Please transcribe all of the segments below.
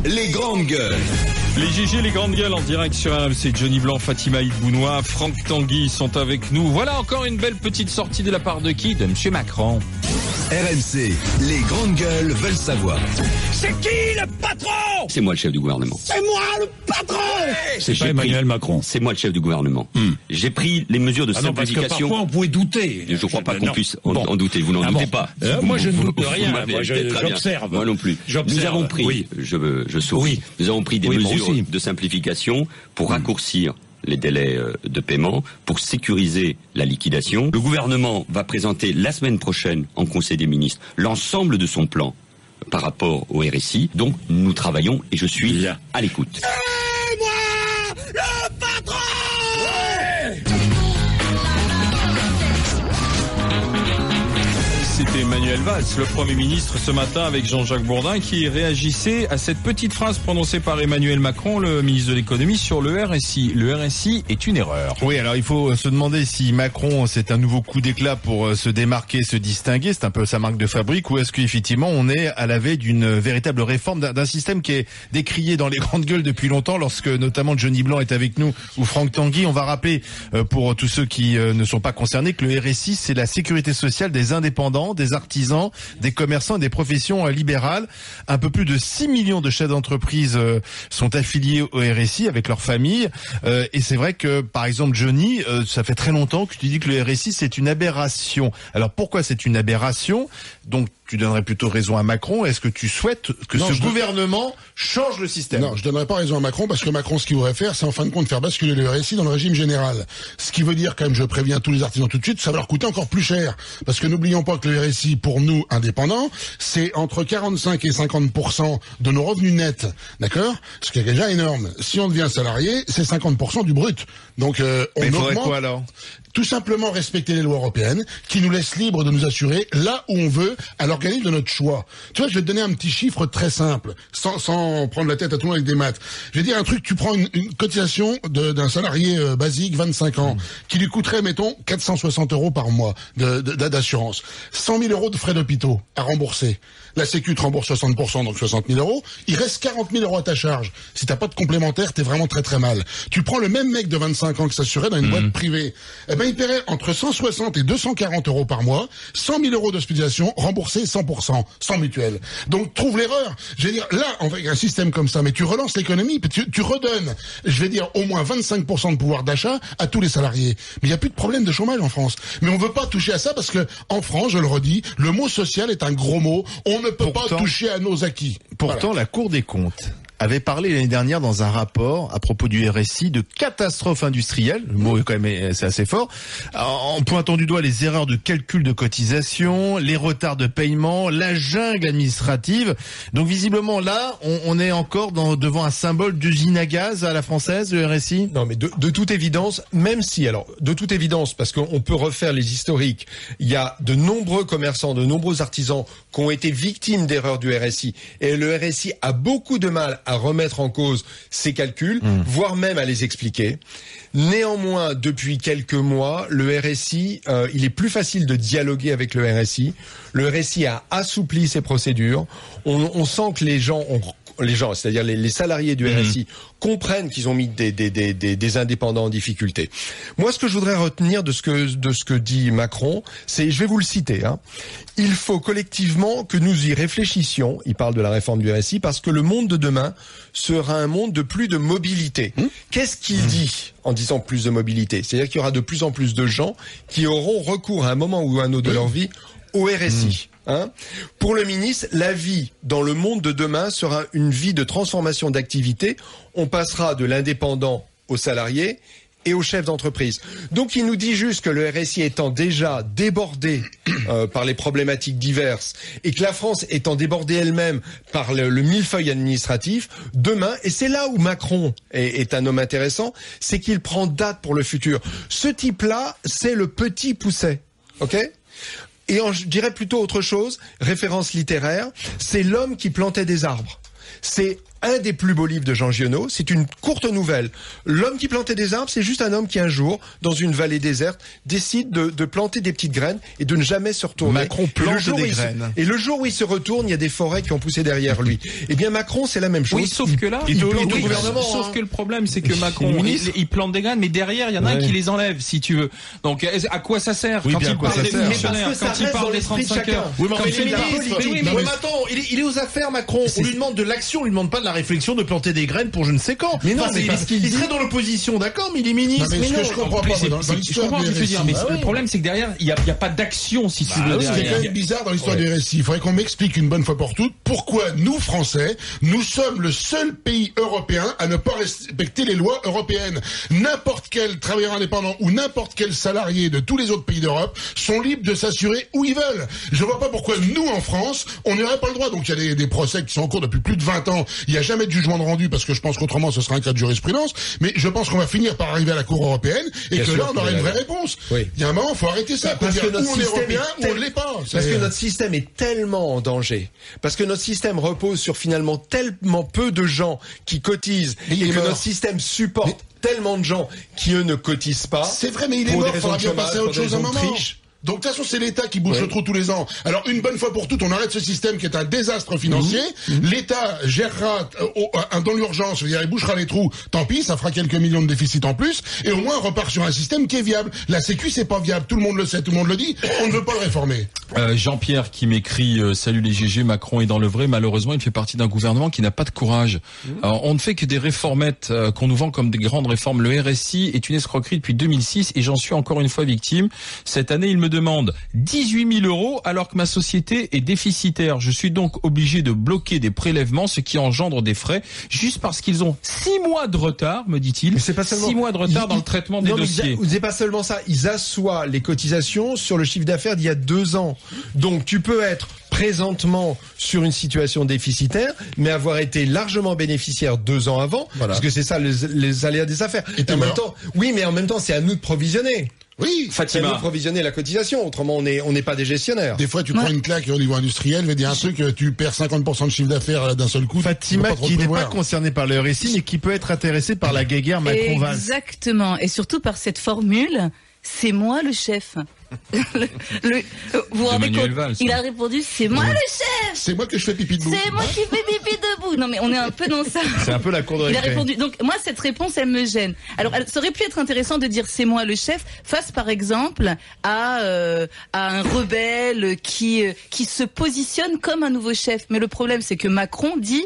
les grandes gueules. Les GG, les grandes gueules en direct sur RMC. Johnny Blanc, Fatima Bounois, Franck Tanguy sont avec nous. Voilà encore une belle petite sortie de la part de qui? De Monsieur Macron. RMC, les grandes gueules veulent savoir. C'est qui le patron? C'est moi le chef du gouvernement. C'est moi le patron. C'est pas Emmanuel Macron. C'est moi le chef du gouvernement. J'ai pris les mesures de simplification. Parce que parfois on pouvait douter. Je crois pas qu'on puisse en douter. Vous n'en doutez pas. Moi je ne doute rien. Moi j'observe. Moi non plus. Nous avons pris, je souris. Nous avons pris des mesures de simplification pour raccourcir les délais de paiement, pour sécuriser la liquidation. Le gouvernement va présenter la semaine prochaine en Conseil des ministres l'ensemble de son plan par rapport au RSI. Donc nous travaillons et je suis à l'écoute. C'est moi le patron. C'était Manuel Valls, le Premier ministre, ce matin avec Jean-Jacques Bourdin, qui réagissait à cette petite phrase prononcée par Emmanuel Macron, le ministre de l'économie, sur le RSI. Le RSI est une erreur. Oui, alors il faut se demander si Macron, c'est un nouveau coup d'éclat pour se démarquer, se distinguer, c'est un peu sa marque de fabrique, ou est-ce qu'effectivement on est à la veille d'une véritable réforme d'un système qui est décrié dans les grandes gueules depuis longtemps, lorsque notamment Johnny Blanc est avec nous, ou Franck Tanguy. On va rappeler, pour tous ceux qui ne sont pas concernés, que le RSI, c'est la sécurité sociale des indépendants, des artisans, des commerçants et des professions libérales. Un peu plus de 6 millions de chefs d'entreprise sont affiliés au RSI avec leurs familles. Et c'est vrai que, par exemple, Johnny, ça fait très longtemps que tu dis que le RSI, c'est une aberration. Alors pourquoi c'est une aberration? Donc tu donnerais plutôt raison à Macron. Est-ce que tu souhaites que ce gouvernement change le système? Non, je donnerais pas raison à Macron, parce que Macron, ce qu'il voudrait faire, c'est en fin de compte faire basculer le RSI dans le régime général. Ce qui veut dire, quand même, je préviens tous les artisans tout de suite, ça va leur coûter encore plus cher. Parce que n'oublions pas que le RSI, pour nous, indépendants, c'est entre 45 et 50% de nos revenus nets. D'accord? Ce qui est déjà énorme. Si on devient salarié, c'est 50% du brut. Donc, on Mais il faudrait augmente. quoi alors? Tout simplement respecter les lois européennes qui nous laissent libres de nous assurer là où on veut à l'organisme de notre choix. Tu vois, je vais te donner un petit chiffre très simple, sans prendre la tête à tout le monde avec des maths. Je vais dire un truc, tu prends une cotisation d'un salarié basique, 25 ans, qui lui coûterait, mettons, 460 € par mois d'assurance. 100 000 € de frais d'hôpitaux à rembourser. La Sécu te rembourse 60%, donc 60 000 €. Il reste 40 000 € à ta charge. Si t'as pas de complémentaire, t'es vraiment très très mal. Tu prends le même mec de 25 ans qui s'assurait dans une boîte privée. Eh ben, il paierait entre 160 et 240 € par mois, 100 000 € d'hospitalisation, remboursé 100%, sans mutuelle. Donc, trouve l'erreur. Je veux dire, là, avec un système comme ça, mais tu relances l'économie, tu redonnes, je vais dire, au moins 25% de pouvoir d'achat à tous les salariés. Mais il n'y a plus de problème de chômage en France. Mais on veut pas toucher à ça parce que, en France, je le redis, le mot social est un gros mot. On ne peut pas toucher à nos acquis. Pourtant, la Cour des comptes avait parlé l'année dernière dans un rapport à propos du RSI de catastrophe industrielle, le mot est quand même c'est assez fort, en pointant du doigt les erreurs de calcul de cotisation, les retards de paiement, la jungle administrative. Donc visiblement là, on est encore devant un symbole d'usine à gaz à la française, le RSI. Non, mais de toute évidence, même si, alors, de toute évidence, parce qu'on peut refaire les historiques, il y a de nombreux commerçants, de nombreux artisans qui ont été victimes d'erreurs du RSI, et le RSI a beaucoup de mal à remettre en cause ces calculs, voire même à les expliquer. Néanmoins, depuis quelques mois, le RSI, il est plus facile de dialoguer avec le RSI. Le RSI a assoupli ses procédures. On sent que les gens, c'est-à-dire les salariés du RSI, comprennent qu'ils ont mis des indépendants en difficulté. Moi, ce que je voudrais retenir de ce que dit Macron, c'est, je vais vous le citer, il faut collectivement que nous y réfléchissions, il parle de la réforme du RSI, parce que le monde de demain sera un monde de plus de mobilité. Qu'est-ce qu'il dit en disant plus de mobilité? C'est-à-dire qu'il y aura de plus en plus de gens qui auront recours à un moment ou à un autre de leur vie au RSI. Pour le ministre, la vie dans le monde de demain sera une vie de transformation d'activité. On passera de l'indépendant au salarié et aux chefs d'entreprise. Donc il nous dit juste que le RSI étant déjà débordé par les problématiques diverses et que la France étant débordée elle-même par le millefeuille administratif, demain, et c'est là où Macron est un homme intéressant, c'est qu'il prend date pour le futur. Ce type-là, c'est le petit Pousset, ok ? Et je dirais plutôt autre chose, référence littéraire, c'est l'homme qui plantait des arbres. C'est un des plus beaux livres de Jean Giono. C'est une courte nouvelle. L'homme qui plantait des arbres, c'est juste un homme qui un jour, dans une vallée déserte, décide de planter des petites graines et de ne jamais se retourner. Macron plante des graines. Et le jour où il se retourne, il y a des forêts qui ont poussé derrière lui. Eh bien Macron, c'est la même chose. Oui, sauf que là, sauf que le problème, c'est que Macron, il plante des graines, mais derrière, il y en a un qui les enlève, si tu veux. Donc, à quoi ça sert quand il parle des fonctionnaires, quand il parle des 35 heures? Oui, mais attends, il est aux affaires, Macron. On lui demande de l'action, on lui demande pas de la réflexion de planter des graines pour je ne sais quand. Mais non, mais il serait dans l'opposition, d'accord, mais il est ministre. Mais ce que je comprends pas, dans l'histoire du RSI. Mais le problème, c'est que derrière, il y a pas d'action, si tu veux. C'est quand même bizarre dans l'histoire du RSI. Il faudrait qu'on m'explique une bonne fois pour toutes pourquoi nous, Français, nous sommes le seul pays européen à ne pas respecter les lois européennes. N'importe quel travailleur indépendant ou n'importe quel salarié de tous les autres pays d'Europe sont libres de s'assurer où ils veulent. Je vois pas pourquoi nous, en France, on n'aurait pas le droit. Donc il y a des procès qui sont en cours depuis plus de 20 ans. Il n'y a jamais de jugement de rendu parce que je pense qu'autrement ce sera un cas de jurisprudence. Mais je pense qu'on va finir par arriver à la Cour européenne et que là on aura une vraie réponse. Oui. Il y a un moment, il faut arrêter ça. Parce que notre on est européen ou on ne l'est pas. Parce que notre système est tellement en danger. Parce que notre système repose sur finalement tellement peu de gens qui cotisent et que notre système supporte tellement de gens qui eux ne cotisent pas. C'est vrai, mais il est mort. Il faudra bien passer à autre chose à un moment. Donc, de toute façon, c'est l'État qui bouche le trou tous les ans. Alors, une bonne fois pour toutes, on arrête ce système qui est un désastre financier. L'État gérera dans l'urgence, c'est-à-dire il bouchera les trous. Tant pis, ça fera quelques millions de déficit en plus. Et au moins, on repart sur un système qui est viable. La Sécu, c'est pas viable. Tout le monde le sait, tout le monde le dit. On ne veut pas le réformer. Jean-Pierre qui m'écrit salut les GG, Macron est dans le vrai. Malheureusement, il fait partie d'un gouvernement qui n'a pas de courage. On ne fait que des réformettes qu'on nous vend comme des grandes réformes. Le RSI est une escroquerie depuis 2006 et j'en suis encore une fois victime. Cette année, il me demande 18 000 € alors que ma société est déficitaire. Je suis donc obligé de bloquer des prélèvements, ce qui engendre des frais, juste parce qu'ils ont 6 mois de retard, me dit-il. Mais c'est pas seulement 6 mois de retard dans le traitement des dossiers. C'est pas seulement ça. Ils assoient les cotisations sur le chiffre d'affaires d'il y a 2 ans. Donc tu peux être présentement sur une situation déficitaire, mais avoir été largement bénéficiaire 2 ans avant, parce que c'est ça les aléas des affaires. Et en même temps, oui, mais en même temps, c'est à nous de provisionner. Oui, Fatima. C'est à nous de provisionner la cotisation, autrement on n'est pas des gestionnaires. Des fois, tu prends une claque au niveau industriel, je vais dire un truc, tu perds 50% de chiffre d'affaires d'un seul coup. Fatima, qui n'est pas concernée par le RSI, mais qui peut être intéressée par la guéguerre Macron-Valls. Exactement, et surtout par cette formule, c'est moi le chef. Vous vous rendez compte, il a répondu, c'est moi le chef. C'est moi que je fais pipi debout. C'est moi qui fais pipi debout. Non mais on est un peu dans ça. C'est un peu la cour de récré. Il a répondu. Donc moi cette réponse elle me gêne. Alors ça aurait pu être intéressant de dire c'est moi le chef face par exemple à un rebelle qui se positionne comme un nouveau chef. Mais le problème c'est que Macron dit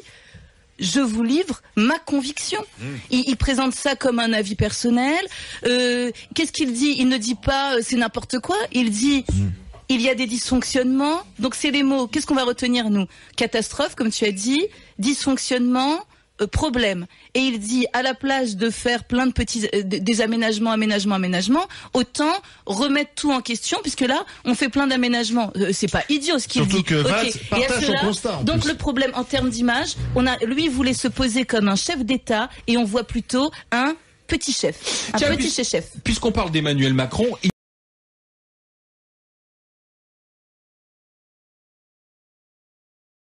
je vous livre ma conviction. Il présente ça comme un avis personnel. Qu'est-ce qu'il dit? Il ne dit pas c'est n'importe quoi. Il dit il y a des dysfonctionnements. Donc c'est les mots. Qu'est-ce qu'on va retenir nous? Catastrophe, comme tu as dit. Dysfonctionnement. Problème. Et il dit, à la place de faire plein de petits des aménagements, autant remettre tout en question, puisque là, on fait plein d'aménagements. C'est pas idiot ce qu'il dit. Surtout que Valls partage son constat. Donc le problème en termes d'image, lui il voulait se poser comme un chef d'État, et on voit plutôt un petit chef, petit chef. Puisqu'on parle d'Emmanuel Macron.